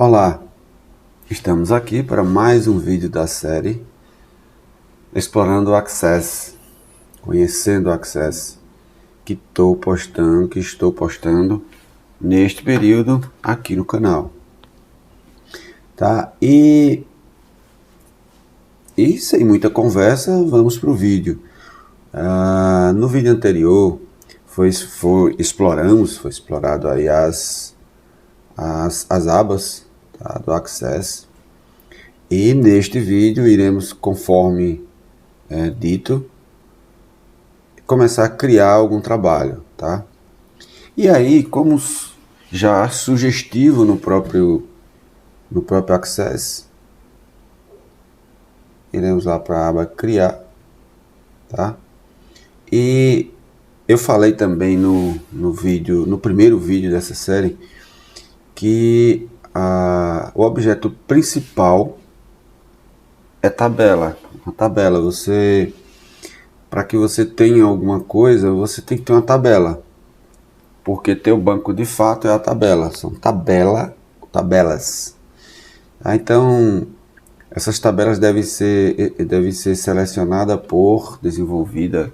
Olá, estamos aqui para mais um vídeo da série Explorando o Access, conhecendo o Access, que estou postando neste período aqui no canal, tá? E sem muita conversa, vamos para o vídeo. No vídeo anterior foi explorado aí as abas, tá, do Access. E neste vídeo iremos, conforme dito, começar a criar algum trabalho, tá? E aí, como já sugestivo no próprio Access, iremos lá para a aba criar, tá? E eu falei também no primeiro vídeo dessa série, que o objeto principal é tabela. Uma tabela, para que você tenha alguma coisa, você tem que ter uma tabela, porque teu banco de fato é a tabela, são tabelas. Então, essas tabelas devem ser selecionadas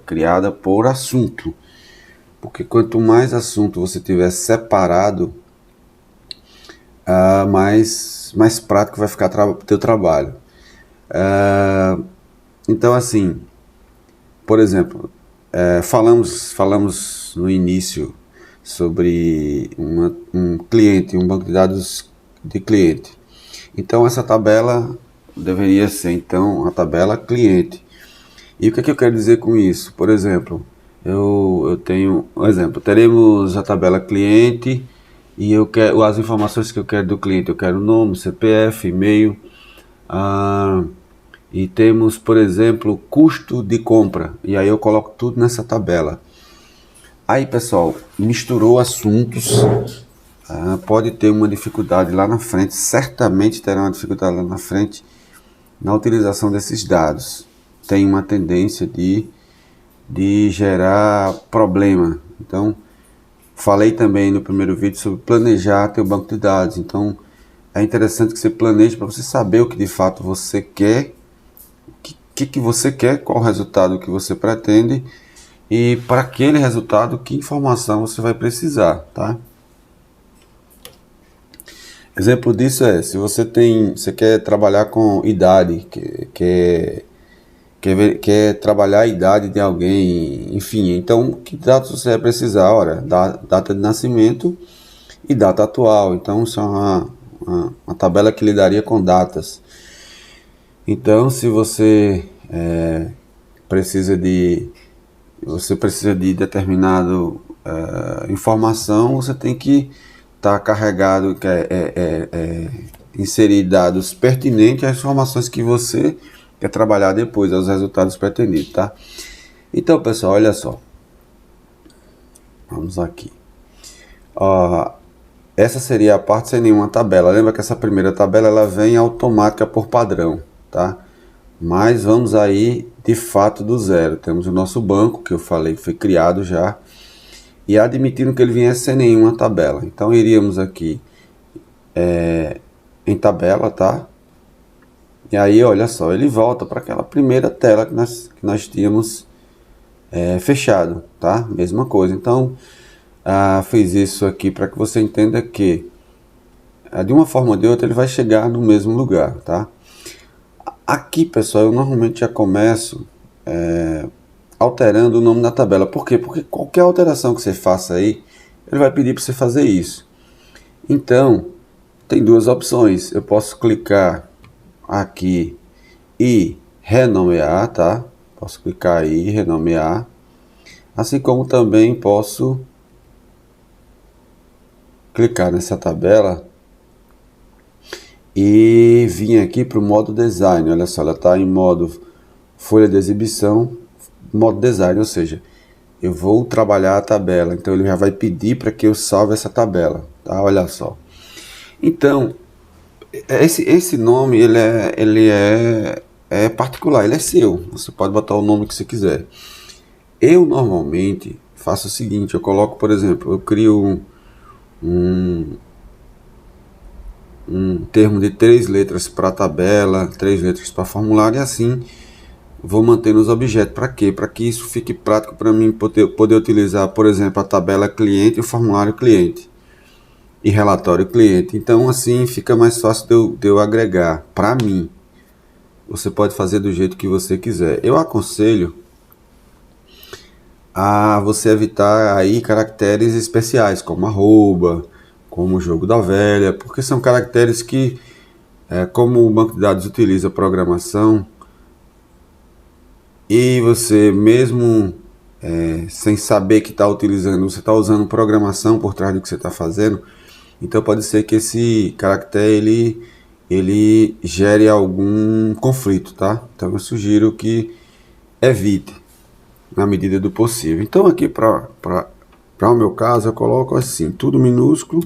criada por assunto, porque quanto mais assunto você tiver separado, mais prático vai ficar o teu trabalho. Então, assim, por exemplo, falamos no início sobre um cliente, um banco de dados de cliente. Então, essa tabela deveria ser, então, a tabela cliente. E o que é que eu quero dizer com isso? Por exemplo, eu tenho um exemplo, teremos a tabela cliente e eu quero as informações que eu quero do cliente. Eu quero nome, CPF, e-mail, e temos, por exemplo, custo de compra, e aí eu coloco tudo nessa tabela. Aí, pessoal, misturou assuntos, pode ter uma dificuldade lá na frente, certamente terá uma dificuldade lá na frente na utilização desses dados. Tem uma tendência de gerar problema. Então, falei também no primeiro vídeo sobre planejar teu banco de dados. Então, é interessante que você planeje para você saber o que de fato você quer, que você quer, qual o resultado que você pretende, e para aquele resultado, que informação você vai precisar, tá? Exemplo disso é, se você quer trabalhar com idade, quer trabalhar a idade de alguém, enfim, então que dados você vai precisar? Ora, data de nascimento e data atual. Então, isso é uma tabela que lidaria com datas. Então, se você precisa de determinado informação, você tem que estar carregado, inserir dados pertinentes às informações que você quer trabalhar depois, aos resultados pretendidos, tá? Então, pessoal, olha só. Vamos aqui. Essa seria a parte sem nenhuma tabela. Lembra que essa primeira tabela ela vem automática por padrão, tá? Mas vamos aí de fato do zero. Temos o nosso banco, que eu falei que foi criado já, e admitindo que ele viesse sem nenhuma tabela. Então iríamos aqui em tabela, tá? E aí, olha só, ele volta para aquela primeira tela que nós tínhamos fechado, tá? Mesma coisa. Então, fiz isso aqui para que você entenda que, de uma forma ou de outra, ele vai chegar no mesmo lugar, tá? Aqui, pessoal, eu normalmente já começo alterando o nome da tabela. Por quê? Porque qualquer alteração que você faça aí, ele vai pedir para você fazer isso. Então, tem duas opções. Eu posso clicar aqui e renomear, tá? Posso clicar aí e renomear. Assim como também posso clicar nessa tabela e vir aqui para o modo design. Olha só, ela está em modo folha de exibição, modo design, ou seja, eu vou trabalhar a tabela, então ele já vai pedir para que eu salve essa tabela, tá? Olha só. Então, esse nome ele é particular, ele é seu. Você pode botar o nome que você quiser. Eu normalmente faço o seguinte, eu coloco, por exemplo, eu crio um termo de 3 letras para tabela, 3 letras para formulário, e assim vou mantendo os objetos. Para quê? Para que isso fique prático para mim poder utilizar, por exemplo, a tabela cliente e o formulário cliente e relatório cliente. Então assim fica mais fácil de eu agregar. Para mim, você pode fazer do jeito que você quiser. Eu aconselho a você evitar aí caracteres especiais, como arroba, como o jogo da velha, porque são caracteres que, como o banco de dados utiliza programação, e você mesmo sem saber que está utilizando, você está usando programação por trás do que você está fazendo, então pode ser que esse caractere ele gere algum conflito, tá? Então eu sugiro que evite na medida do possível. Então aqui para o meu caso eu coloco assim, tudo minúsculo,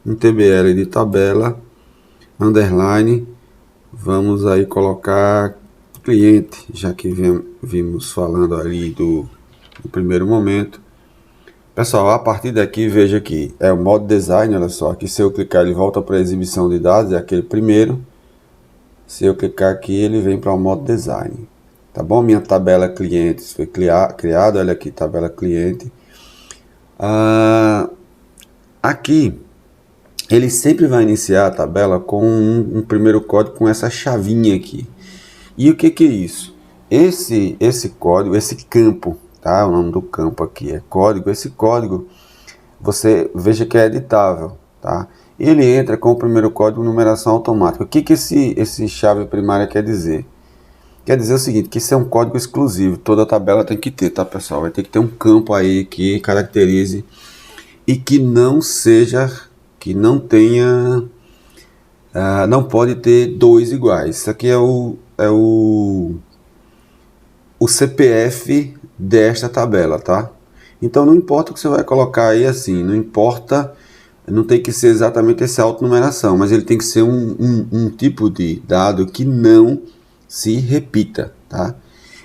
um TBL de tabela, underline, vamos aí colocar cliente, já que vimos falando ali do primeiro momento. Pessoal, a partir daqui, veja aqui, é o modo design, olha só, aqui se eu clicar ele volta para a exibição de dados, é aquele primeiro. Se eu clicar aqui, ele vem para o modo design. Tá bom? Minha tabela clientes foi criada, olha aqui, tabela cliente. Aqui, ele sempre vai iniciar a tabela com um primeiro código com essa chavinha aqui. E o que é isso? Esse código, esse campo, tá? O nome do campo aqui é código. Esse código, você veja que é editável, tá? Ele entra com o primeiro código numeração automática. O que esse chave primária quer dizer? Quer dizer o seguinte, que isso é um código exclusivo, toda tabela tem que ter, tá pessoal? Vai ter que ter um campo aí que caracterize e que não seja, que não tenha, não pode ter dois iguais. Isso aqui é o CPF desta tabela, tá? Então não importa o que você vai colocar aí assim, não importa, não tem que ser exatamente essa autonumeração, mas ele tem que ser um tipo de dado que não se repita, tá?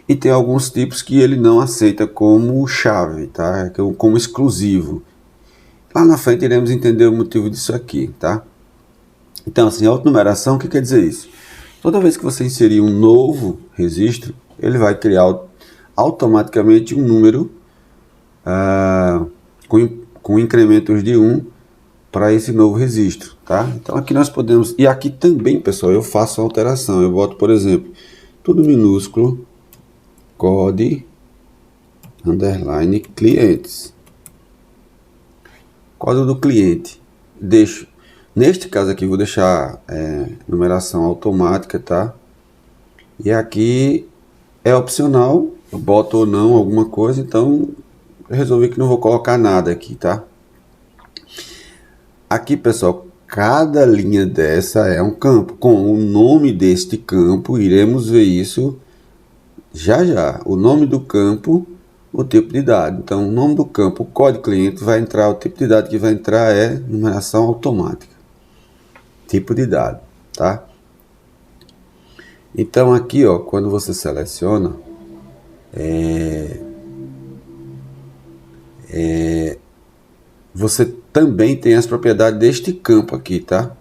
E tem alguns tipos que ele não aceita como chave, tá? Como exclusivo. Lá na frente iremos entender o motivo disso aqui, tá? Então, assim, autonumeração, o que quer dizer isso? Toda vez que você inserir um novo registro, ele vai criar automaticamente um número com incrementos de 1 para esse novo registro, tá? Então aqui nós podemos, e aqui também, pessoal, eu faço alteração, eu boto, por exemplo, tudo minúsculo, code, underline, clientes. Código do cliente, deixo, neste caso aqui vou deixar numeração automática, tá? E aqui é opcional, eu boto ou não alguma coisa, então eu resolvi que não vou colocar nada aqui, tá? Aqui, pessoal, cada linha dessa é um campo. Com o nome deste campo, iremos ver isso já já. O nome do campo, o tipo de dado. Então, o nome do campo, o código cliente, vai entrar, o tipo de dado que vai entrar é numeração automática. Tipo de dado, tá? Então, aqui, ó, quando você seleciona, você também tem as propriedades deste campo aqui, tá?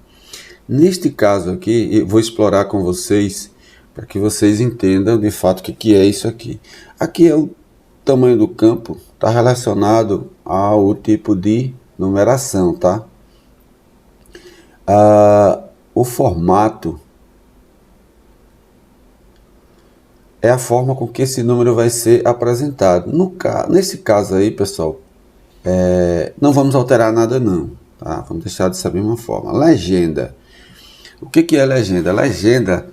Neste caso aqui, eu vou explorar com vocês para que vocês entendam de fato o que é isso aqui. Aqui é o tamanho do campo, está relacionado ao tipo de numeração, tá? O formato é a forma com que esse número vai ser apresentado. Nesse caso aí, pessoal, não vamos alterar nada não, tá? Vamos deixar dessa mesma forma. Legenda. O que é legenda? Legenda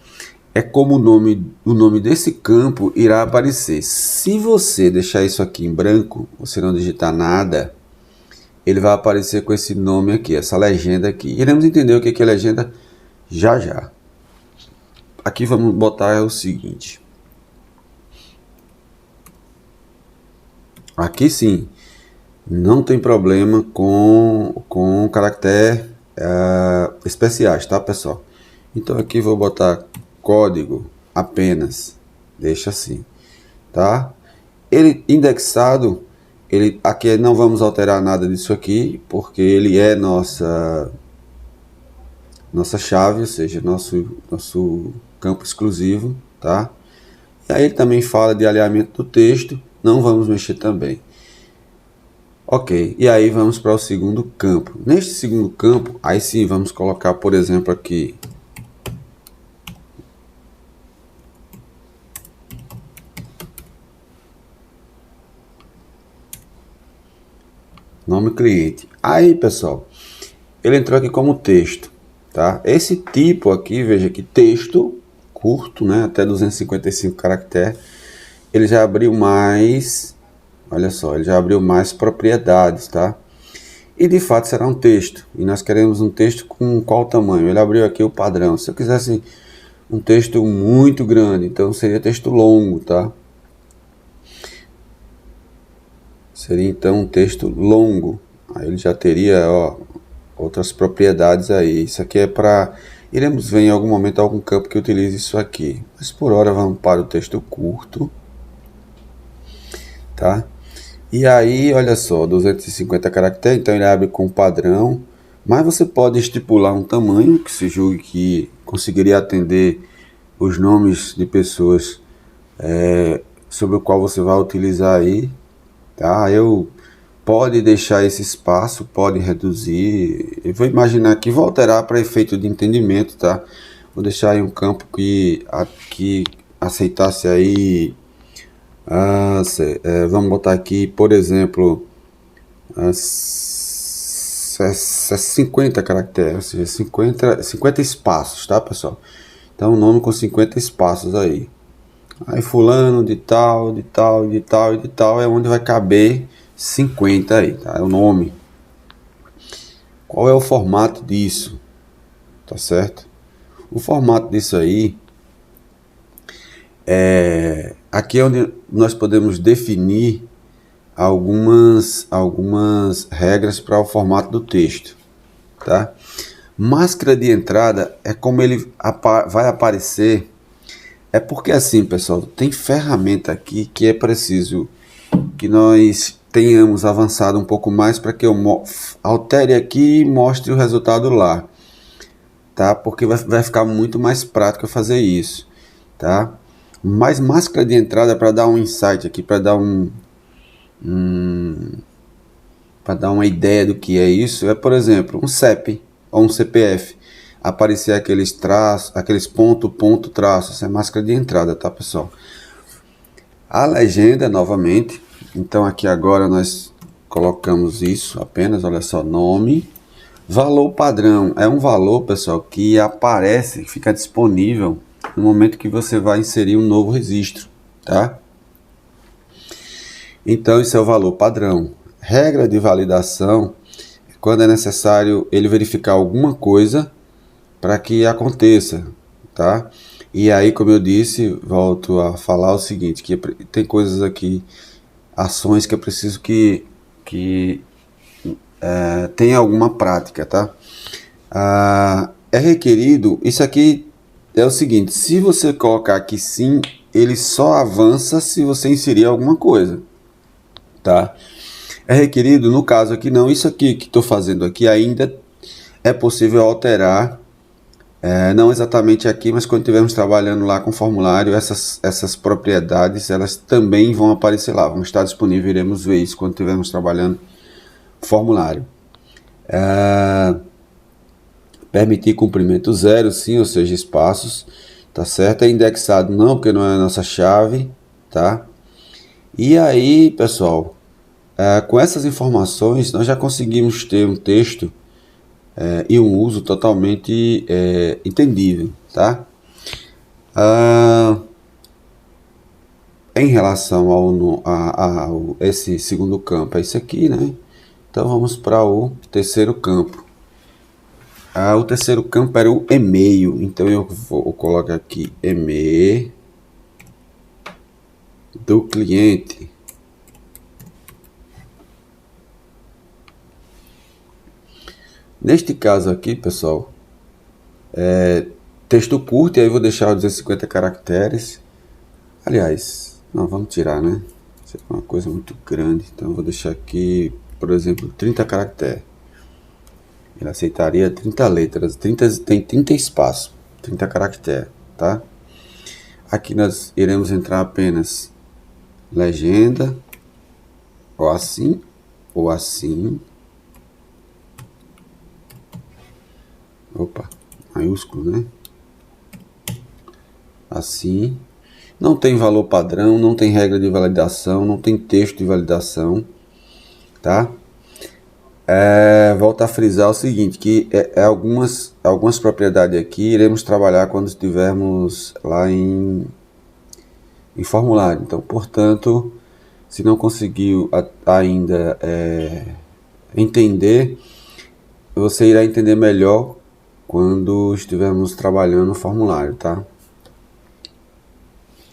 é como o nome desse campo irá aparecer. Se você deixar isso aqui em branco, você não digitar nada, ele vai aparecer com esse nome aqui, essa legenda aqui. Iremos entender o que é legenda já já. Aqui vamos botar o seguinte. Aqui sim, não tem problema com caractere especiais, tá pessoal? Então aqui vou botar código apenas, deixa assim, tá? Ele indexado, aqui não vamos alterar nada disso aqui, porque ele é nossa chave, ou seja, nosso campo exclusivo, tá? E aí ele também fala de alinhamento do texto, não vamos mexer também. Ok, e aí vamos para o segundo campo. Neste segundo campo, aí sim vamos colocar, por exemplo, aqui nome cliente. Aí, pessoal, ele entrou aqui como texto, tá? Esse tipo aqui, veja que texto curto, né, até 255 caracteres, ele já abriu mais, olha só, ele já abriu mais propriedades, tá? E de fato será um texto, e nós queremos um texto com qual tamanho? Ele abriu aqui o padrão. Se eu quisesse um texto muito grande, então seria texto longo, tá? Seria então um texto longo. Aí ele já teria, ó, outras propriedades aí. Isso aqui é para... Iremos ver em algum momento algum campo que utilize isso aqui. Mas por hora vamos para o texto curto, tá? E aí, olha só, 250 caracteres, então ele abre com padrão. Mas você pode estipular um tamanho que se julgue que conseguiria atender os nomes de pessoas sobre o qual você vai utilizar aí, tá? Eu pode deixar esse espaço, pode reduzir. Eu vou imaginar que voltará para efeito de entendimento, tá? Vou deixar aí um campo que aceitasse aí. Vamos botar aqui, por exemplo, 50 caracteres, ou seja, 50 espaços, tá, pessoal? Então, um nome com 50 espaços aí. Aí, fulano de tal, de tal, de tal e de tal é onde vai caber 50 aí, tá? É o nome. Qual é o formato disso? Tá certo? O formato disso aí aqui é onde nós podemos definir algumas regras para o formato do texto, tá? Máscara de entrada é como ele vai aparecer. É porque assim, pessoal, tem ferramenta aqui que é preciso que nós tenhamos avançado um pouco mais para que eu altere aqui e mostre o resultado lá, tá? Porque vai ficar muito mais prático eu fazer isso, tá? Mas máscara de entrada para dar um insight aqui, para dar para dar uma ideia do que é isso, é, por exemplo, um CEP ou um CPF. Aparecer aqueles traços, aqueles ponto, traço. Isso é máscara de entrada, tá, pessoal? A legenda, novamente. Então, aqui agora nós colocamos isso apenas, olha só, nome. Valor padrão. É um valor, pessoal, que aparece, que fica disponível no momento que você vai inserir um novo registro, tá? Então, isso é o valor padrão. Regra de validação, quando é necessário ele verificar alguma coisa para que aconteça, tá? E aí, como eu disse, volto a falar o seguinte, que tem coisas aqui, ações que eu preciso que tenha alguma prática, tá? É requerido, isso aqui é o seguinte, se você colocar aqui sim, ele só avança se você inserir alguma coisa, tá? É requerido, no caso aqui não, isso aqui que estou fazendo aqui ainda é possível alterar, não exatamente aqui, mas quando estivermos trabalhando lá com formulário, essas propriedades, elas também vão aparecer lá, vão estar disponíveis, iremos ver isso quando estivermos trabalhando formulário. Permitir comprimento zero, sim, ou seja, espaços, tá certo? É indexado não, porque não é a nossa chave, tá? E aí, pessoal, com essas informações, nós já conseguimos ter um texto e um uso totalmente entendível, tá? Em relação ao esse segundo campo, é isso aqui, né? Então vamos para o terceiro campo. O terceiro campo era o e-mail, então eu vou colocar aqui e-mail do cliente. Neste caso aqui, pessoal, texto curto, e aí eu vou deixar 250 caracteres. Aliás, não, vamos tirar, né? Isso é uma coisa muito grande, então eu vou deixar aqui, por exemplo, 30 caracteres. Ele aceitaria 30 letras, tem 30 espaços, 30 caracteres, tá? Aqui nós iremos entrar apenas legenda, ou assim, ou assim. Opa, maiúsculo, né? Assim. Não tem valor padrão, não tem regra de validação, não tem texto de validação, tá? Volto a frisar o seguinte, que algumas propriedades aqui iremos trabalhar quando estivermos lá em formulário. Então, portanto, se não conseguiu ainda entender, você irá entender melhor quando estivermos trabalhando no formulário, tá?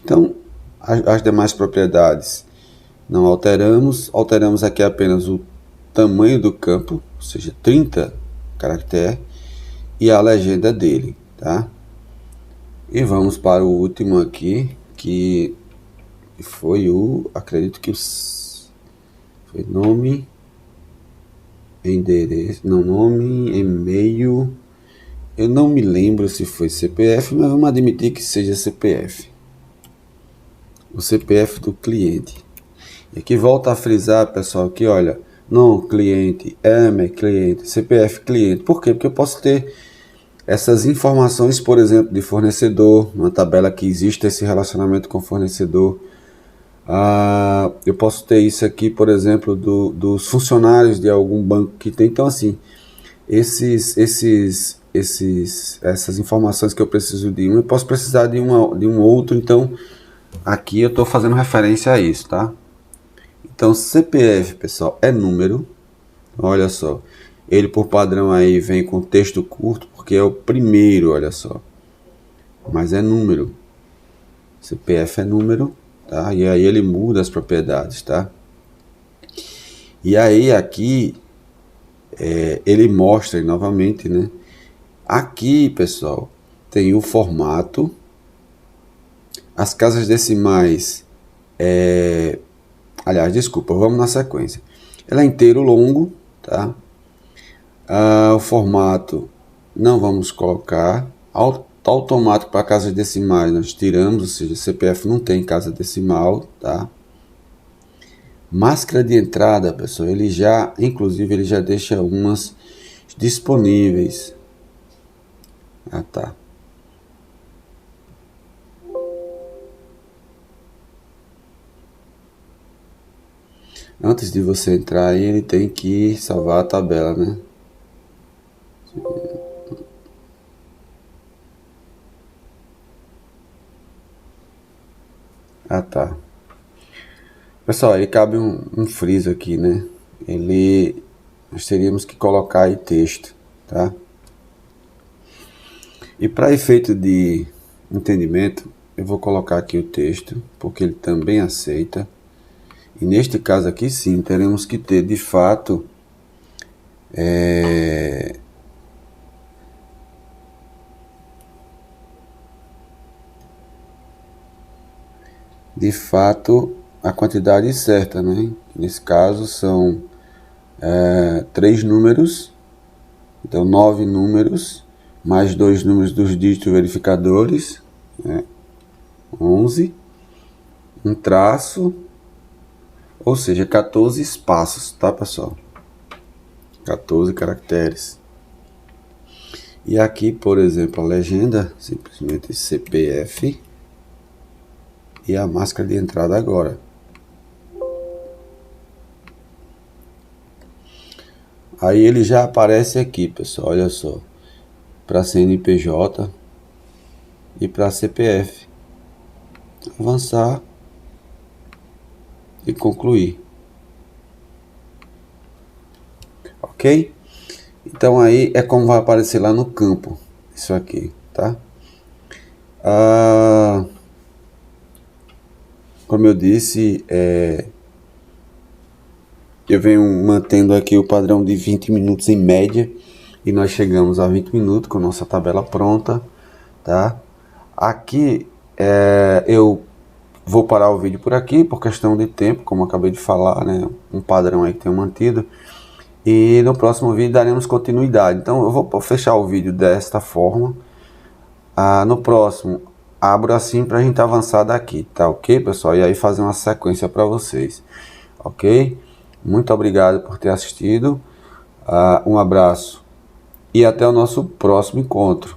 Então, as demais propriedades não alteramos aqui apenas o tamanho do campo, ou seja, 30 caracteres, e a legenda dele, tá? E vamos para o último aqui, que foi acredito que foi nome, endereço, não, nome, e-mail, eu não me lembro se foi CPF, mas vamos admitir que seja CPF. O CPF do cliente. E aqui volta a frisar, pessoal, que olha, não cliente, cliente, CPF cliente. Por quê? Porque eu posso ter essas informações, por exemplo, de fornecedor, uma tabela que existe esse relacionamento com o fornecedor. Eu posso ter isso aqui, por exemplo, dos funcionários de algum banco que tem. Então, assim, essas informações que eu preciso de um, eu posso precisar de um outro. Então, aqui eu estou fazendo referência a isso, tá? Então, CPF, pessoal, é número. Olha só, ele por padrão aí vem com texto curto, porque é o primeiro, olha só. Mas é número. CPF é número, tá? E aí ele muda as propriedades, tá? E aí aqui ele mostra novamente, né? Aqui, pessoal, tem o formato. As casas decimais, aliás, desculpa, vamos na sequência. Ela é inteiro longo, tá? O formato não vamos colocar. Automático para casas decimais nós tiramos, ou seja, CPF não tem casa decimal, tá? Máscara de entrada, pessoal, inclusive ele já deixa umas disponíveis. Tá. Antes de você entrar aí, ele tem que salvar a tabela, né? Tá. Pessoal, aí cabe um friso aqui, né? Nós teríamos que colocar aí texto, tá? E para efeito de entendimento, eu vou colocar aqui o texto, porque ele também aceita. E neste caso aqui sim, teremos que ter de fato a quantidade certa, né? Nesse caso são 3 números, então 9 números, mais 2 números dos dígitos verificadores, né? 11, um traço, ou seja, 14 espaços, tá, pessoal? 14 caracteres. E aqui, por exemplo, a legenda, simplesmente CPF e a máscara de entrada agora. Aí ele já aparece aqui, pessoal, olha só, para CNPJ e para CPF. Avançar e concluir. Ok? Então aí é como vai aparecer lá no campo, isso aqui, tá? Como eu disse, eu venho mantendo aqui o padrão de 20 minutos em média, e nós chegamos a 20 minutos com nossa tabela pronta, tá? Aqui eu vou parar o vídeo por aqui, por questão de tempo, como eu acabei de falar, né? Um padrão aí que tenho mantido. E no próximo vídeo daremos continuidade. Então eu vou fechar o vídeo desta forma. No próximo, abro assim para a gente avançar daqui, tá ok, pessoal? E aí fazer uma sequência para vocês, ok? Muito obrigado por ter assistido. Um abraço e até o nosso próximo encontro.